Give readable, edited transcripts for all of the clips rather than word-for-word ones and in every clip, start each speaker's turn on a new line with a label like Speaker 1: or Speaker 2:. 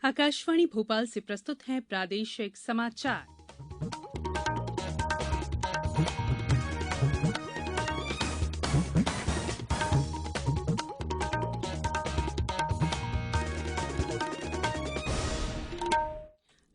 Speaker 1: आकाशवाणी भोपाल से प्रस्तुत हैं प्रादेशिक समाचार।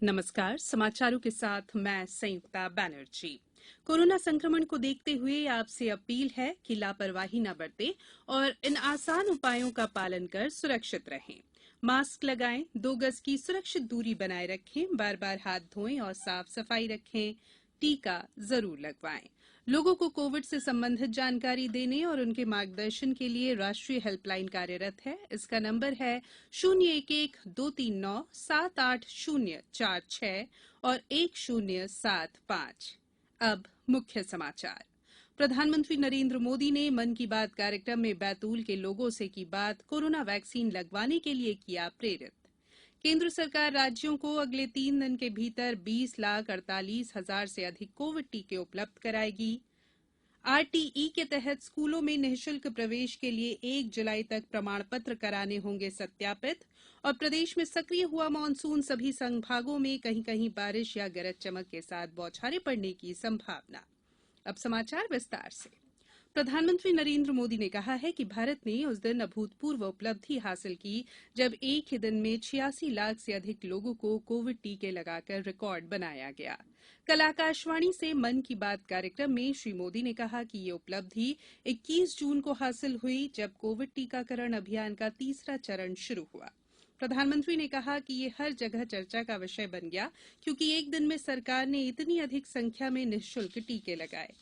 Speaker 1: नमस्कार, समाचारों के साथ मैं संयुक्ता बनर्जी। कोरोना संक्रमण को देखते हुए आपसे अपील है कि लापरवाही न बरतें और इन आसान उपायों का पालन कर सुरक्षित रहें। मास्क लगाएं, 2 गज की सुरक्षित दूरी बनाए रखें, बार-बार हाथ धोएं और साफ सफाई रखें। टीका जरूर लगवाएं। लोगों को कोविड से संबंधित जानकारी देने और उनके मार्गदर्शन के लिए राष्ट्रीय हेल्पलाइन कार्यरत है। इसका नंबर है 011-239-78046 और 1075। अब मुख्य समाचार। प्रधानमंत्री नरेंद्र मोदी ने मन की बात कार्यक्रम में बैतूल के लोगों से की बात, कोरोना वैक्सीन लगवाने के लिए किया प्रेरित। केंद्र सरकार राज्यों को अगले 3 दिन के भीतर 20,48,000 से अधिक कोविड टीके उपलब्ध कराएगी। आरटीई के तहत स्कूलों में निःशुल्क प्रवेश के लिए 1 जुलाई तक प्रमाण पत्र कराने होंगे सत्यापित। और प्रदेश में सक्रिय हुआ मानसून, सभी संभागों में कहीं कहीं बारिश या गरज चमक के साथ बौछारें पड़ने की संभावना। अब समाचार विस्तार से। प्रधानमंत्री नरेंद्र मोदी ने कहा है कि भारत ने उस दिन अभूतपूर्व उपलब्धि हासिल की जब एक ही दिन में 86 लाख से अधिक लोगों को कोविड टीके लगाकर रिकॉर्ड बनाया गया। कल आकाशवाणी से मन की बात कार्यक्रम में श्री मोदी ने कहा कि ये उपलब्धि 21 जून को हासिल हुई जब कोविड टीकाकरण अभियान का तीसरा चरण शुरू हुआ। प्रधानमंत्री ने कहा कि ये हर जगह चर्चा का विषय बन गया क्योंकि एक दिन में सरकार ने इतनी अधिक संख्या में निःशुल्क टीके लगाए।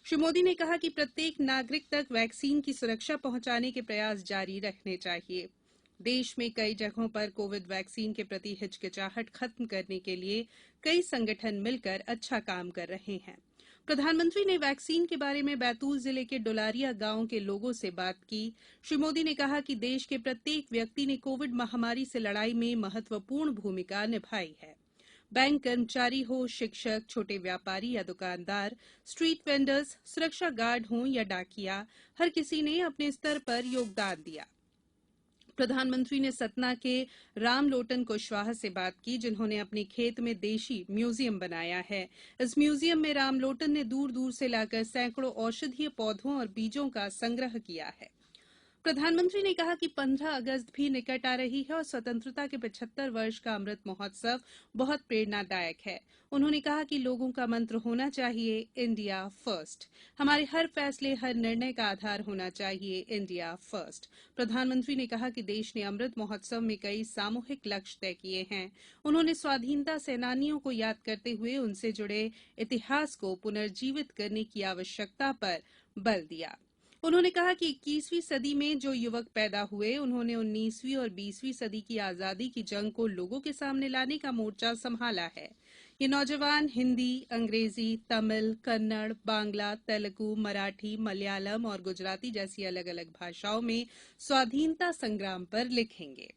Speaker 1: श्री मोदी ने कहा कि प्रत्येक नागरिक तक वैक्सीन की सुरक्षा पहुंचाने के प्रयास जारी रखने चाहिए। देश में कई जगहों पर कोविड वैक्सीन के प्रति हिचकिचाहट खत्म करने के लिए कई संगठन मिलकर अच्छा काम कर रहे हैं। प्रधानमंत्री ने वैक्सीन के बारे में बैतूल जिले के डुलारिया गांव के लोगों से बात की। श्री मोदी ने कहा कि देश के प्रत्येक व्यक्ति ने कोविड महामारी से लड़ाई में महत्वपूर्ण भूमिका निभाई है। बैंक कर्मचारी हो, शिक्षक, छोटे व्यापारी या दुकानदार, स्ट्रीट वेंडर्स, सुरक्षा गार्ड हों या डाकिया, हर किसी ने अपने स्तर पर योगदान दिया। प्रधानमंत्री ने सतना के रामलोटन कुशवाहा से बात की, जिन्होंने अपने खेत में देशी म्यूजियम बनाया है। इस म्यूजियम में रामलोटन ने दूर दूर से लाकर सैकड़ों औषधीय पौधों और बीजों का संग्रह किया है। प्रधानमंत्री ने कहा कि 15 अगस्त भी निकट आ रही है और स्वतंत्रता के 75 वर्ष का अमृत महोत्सव बहुत प्रेरणादायक है। उन्होंने कहा कि लोगों का मंत्र होना चाहिए इंडिया फर्स्ट। हमारे हर फैसले, हर निर्णय का आधार होना चाहिए इंडिया फर्स्ट। प्रधानमंत्री ने कहा कि देश ने अमृत महोत्सव में कई सामूहिक लक्ष्य तय किए हैं। उन्होंने स्वाधीनता सेनानियों को याद करते हुए उनसे जुड़े इतिहास को पुनर्जीवित करने की आवश्यकता पर बल दिया। उन्होंने कहा कि 21वीं सदी में जो युवक पैदा हुए, उन्होंने 19वीं और 20वीं सदी की आजादी की जंग को लोगों के सामने लाने का मोर्चा संभाला है। ये नौजवान हिंदी, अंग्रेजी, तमिल, कन्नड़, बांग्ला, तेलुगु, मराठी, मलयालम और गुजराती जैसी अलग अलग भाषाओं में स्वाधीनता संग्राम पर लिखेंगे।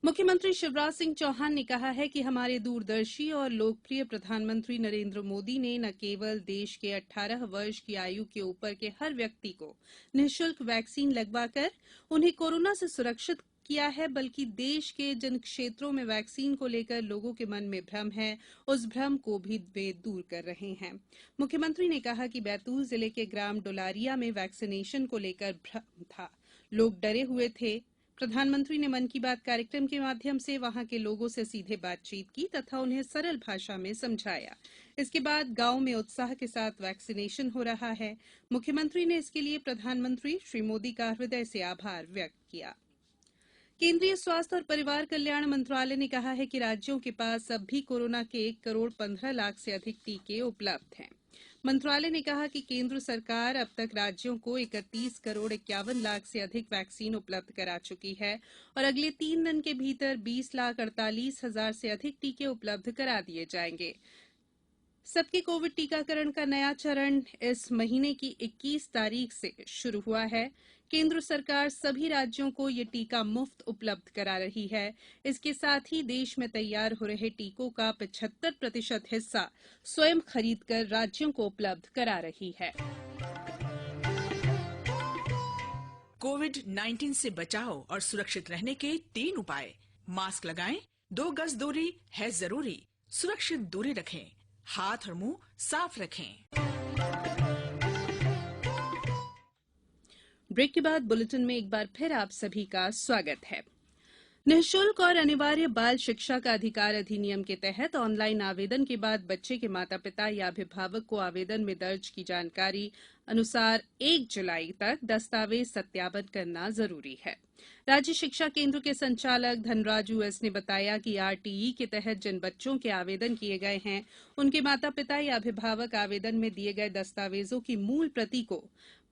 Speaker 1: मुख्यमंत्री शिवराज सिंह चौहान ने कहा है कि हमारे दूरदर्शी और लोकप्रिय प्रधानमंत्री नरेंद्र मोदी ने न केवल देश के 18 वर्ष की आयु के ऊपर के हर व्यक्ति को निःशुल्क वैक्सीन लगवाकर उन्हें कोरोना से सुरक्षित किया है, बल्कि देश के जिन क्षेत्रों में वैक्सीन को लेकर लोगों के मन में भ्रम है, उस भ्रम को भी वे दूर कर रहे हैं। मुख्यमंत्री ने कहा कि बैतूल जिले के ग्राम डुलारिया में वैक्सीनेशन को लेकर भ्रम था, लोग डरे हुए थे। प्रधानमंत्री ने मन की बात कार्यक्रम के माध्यम से वहां के लोगों से सीधे बातचीत की तथा उन्हें सरल भाषा में समझाया। इसके बाद गांव में उत्साह के साथ वैक्सीनेशन हो रहा है। मुख्यमंत्री ने इसके लिए प्रधानमंत्री श्री मोदी का हृदय से आभार व्यक्त किया। केंद्रीय स्वास्थ्य और परिवार कल्याण मंत्रालय ने कहा है कि राज्यों के पास अब भी कोरोना के 1 करोड़ 15 लाख से अधिक टीके उपलब्ध हैं। मंत्रालय ने कहा कि केंद्र सरकार अब तक राज्यों को 31 करोड़ 51 लाख से अधिक वैक्सीन उपलब्ध करा चुकी है और अगले 3 दिन के भीतर 20,48,000 से अधिक टीके उपलब्ध करा दिए जाएंगे। सबके कोविड टीकाकरण का नया चरण इस महीने की 21 तारीख से शुरू हुआ है। केंद्र सरकार सभी राज्यों को ये टीका मुफ्त उपलब्ध करा रही है। इसके साथ ही देश में तैयार हो रहे टीकों का 75% हिस्सा स्वयं खरीदकर राज्यों को उपलब्ध करा रही है।
Speaker 2: कोविड-19 से बचाव और सुरक्षित रहने के 3 उपाय। मास्क लगाएं, 2 गज दूरी है जरूरी, सुरक्षित दूरी रखें, हाथ और मुंह साफ रखें।
Speaker 1: ब्रेक के बाद बुलेटिन में एक बार फिर आप सभी का स्वागत है। निःशुल्क और अनिवार्य बाल शिक्षा का अधिकार अधिनियम के तहत ऑनलाइन आवेदन के बाद बच्चे के माता पिता या अभिभावक को आवेदन में दर्ज की जानकारी अनुसार 1 जुलाई तक दस्तावेज सत्यापन करना जरूरी है। राज्य शिक्षा केंद्र के संचालक धनराजू एस ने बताया कि आरटीई के तहत जिन बच्चों के आवेदन किए गए हैं, उनके माता पिता या अभिभावक आवेदन में दिए गए दस्तावेजों की मूल प्रति को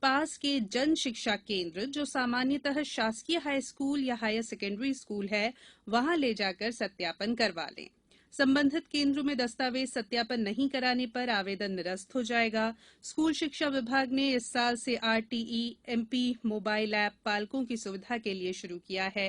Speaker 1: पास के जन शिक्षा केंद्र, जो सामान्यतः शासकीय हाई स्कूल या हायर सेकेंडरी स्कूल है, वहां ले जाकर सत्यापन करवा लें। संबंधित केंद्र में दस्तावेज सत्यापन नहीं कराने पर आवेदन निरस्त हो जाएगा। स्कूल शिक्षा विभाग ने इस साल से आरटीई एमपी मोबाइल ऐप पालकों की सुविधा के लिए शुरू किया है।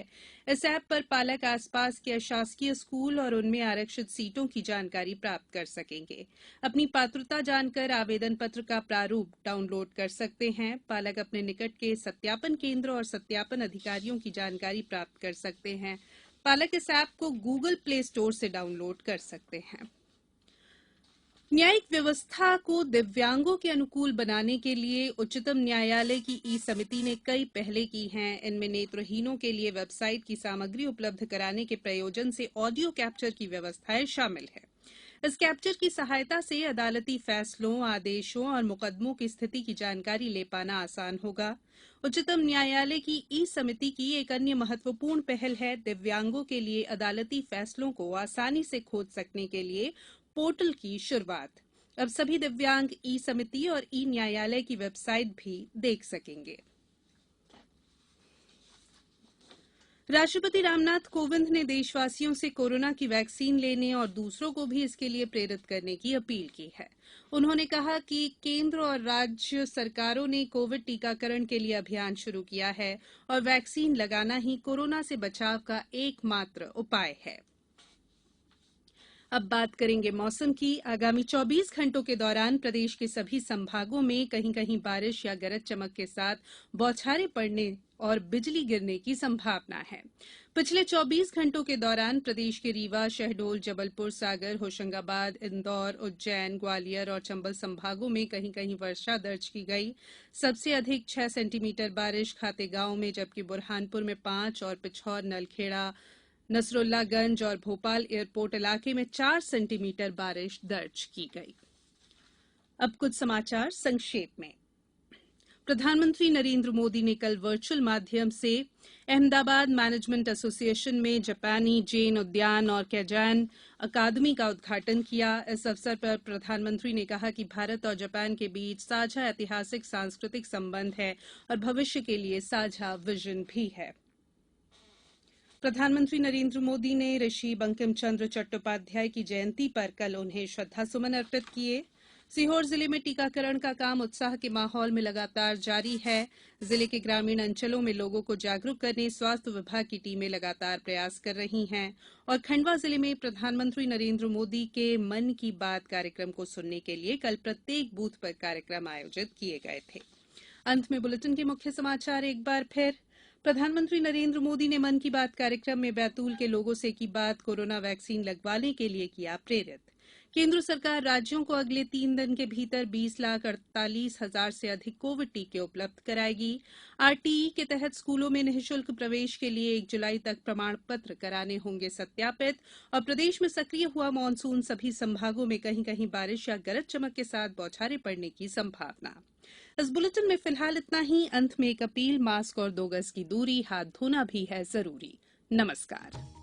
Speaker 1: इस ऐप पर पालक आसपास के अशासकीय स्कूल और उनमें आरक्षित सीटों की जानकारी प्राप्त कर सकेंगे। अपनी पात्रता जानकर आवेदन पत्र का प्रारूप डाउनलोड कर सकते हैं। पालक अपने निकट के सत्यापन केंद्र और सत्यापन अधिकारियों की जानकारी प्राप्त कर सकते हैं। पालक इस ऐप को गूगल प्ले स्टोर से डाउनलोड कर सकते हैं। न्यायिक व्यवस्था को दिव्यांगों के अनुकूल बनाने के लिए उच्चतम न्यायालय की ई समिति ने कई पहले की हैं। इनमें नेत्रहीनों के लिए वेबसाइट की सामग्री उपलब्ध कराने के प्रयोजन से ऑडियो कैप्चर की व्यवस्थाएं शामिल है। इस कैप्चर की सहायता से अदालती फैसलों, आदेशों और मुकदमों की स्थिति की जानकारी ले पाना आसान होगा। उच्चतम न्यायालय की ई समिति की एक अन्य महत्वपूर्ण पहल है दिव्यांगों के लिए अदालती फैसलों को आसानी से खोज सकने के लिए पोर्टल की शुरुआत। अब सभी दिव्यांग ई समिति और ई न्यायालय की वेबसाइट भी देख सकेंगे। राष्ट्रपति रामनाथ कोविंद ने देशवासियों से कोरोना की वैक्सीन लेने और दूसरों को भी इसके लिए प्रेरित करने की अपील की है। उन्होंने कहा कि केंद्र और राज्य सरकारों ने कोविड टीकाकरण के लिए अभियान शुरू किया है और वैक्सीन लगाना ही कोरोना से बचाव का एकमात्र उपाय है। अब बात करेंगे मौसम की। आगामी 24 घंटों के दौरान प्रदेश के सभी संभागों में कहीं कहीं बारिश या गरज चमक के साथ बौछारें पड़ने और बिजली गिरने की संभावना है। पिछले 24 घंटों के दौरान प्रदेश के रीवा, शहडोल, जबलपुर, सागर, होशंगाबाद, इंदौर, उज्जैन, ग्वालियर और चंबल संभागों में कहीं कहीं वर्षा दर्ज की गई। सबसे अधिक 6 सेंटीमीटर बारिश खातेगांव में, जबकि बुरहानपुर में 5 और पिछौर, नलखेड़ा, नसरुल्लागंज और भोपाल एयरपोर्ट इलाके में 4 सेंटीमीटर बारिश दर्ज की गई। अब कुछ समाचार संक्षेप में। प्रधानमंत्री नरेंद्र मोदी ने कल वर्चुअल माध्यम से अहमदाबाद मैनेजमेंट एसोसिएशन में जापानी जैन उद्यान और कैजान अकादमी का उद्घाटन किया। इस अवसर पर प्रधानमंत्री ने कहा कि भारत और जापान के बीच साझा ऐतिहासिक सांस्कृतिक संबंध है और भविष्य के लिए साझा विजन भी है। प्रधानमंत्री नरेंद्र मोदी ने ऋषि बंकिम चंद्र चट्टोपाध्याय की जयंती पर कल उन्हें श्रद्धासुमन अर्पित किए। सीहोर जिले में टीकाकरण का काम उत्साह के माहौल में लगातार जारी है। जिले के ग्रामीण अंचलों में लोगों को जागरूक करने स्वास्थ्य विभाग की टीमें लगातार प्रयास कर रही हैं। और खंडवा जिले में प्रधानमंत्री नरेंद्र मोदी के मन की बात कार्यक्रम को सुनने के लिए कल प्रत्येक बूथ पर कार्यक्रम आयोजित किए गए थे। अंत में बुलेटिन के मुख्य समाचार एक बार फिर। प्रधानमंत्री नरेंद्र मोदी ने मन की बात कार्यक्रम में बैतूल के लोगों से की बात, कोरोना वैक्सीन लगवाने के लिए किया प्रेरित। केंद्र सरकार राज्यों को अगले 3 दिन के भीतर 20,48,000 से अधिक कोविड टीके उपलब्ध कराएगी। आरटीई के तहत स्कूलों में निःशुल्क प्रवेश के लिए 1 जुलाई तक प्रमाण पत्र कराने होंगे सत्यापित। और प्रदेश में सक्रिय हुआ मानसून, सभी संभागों में कहीं कहीं बारिश या गरज चमक के साथ बौछारें पड़ने की संभावना। इस बुलेटिन में फिलहाल इतना ही। अंत में एक अपील, मास्क और 2 गज की दूरी, हाथ धोना भी है जरूरी। नमस्कार।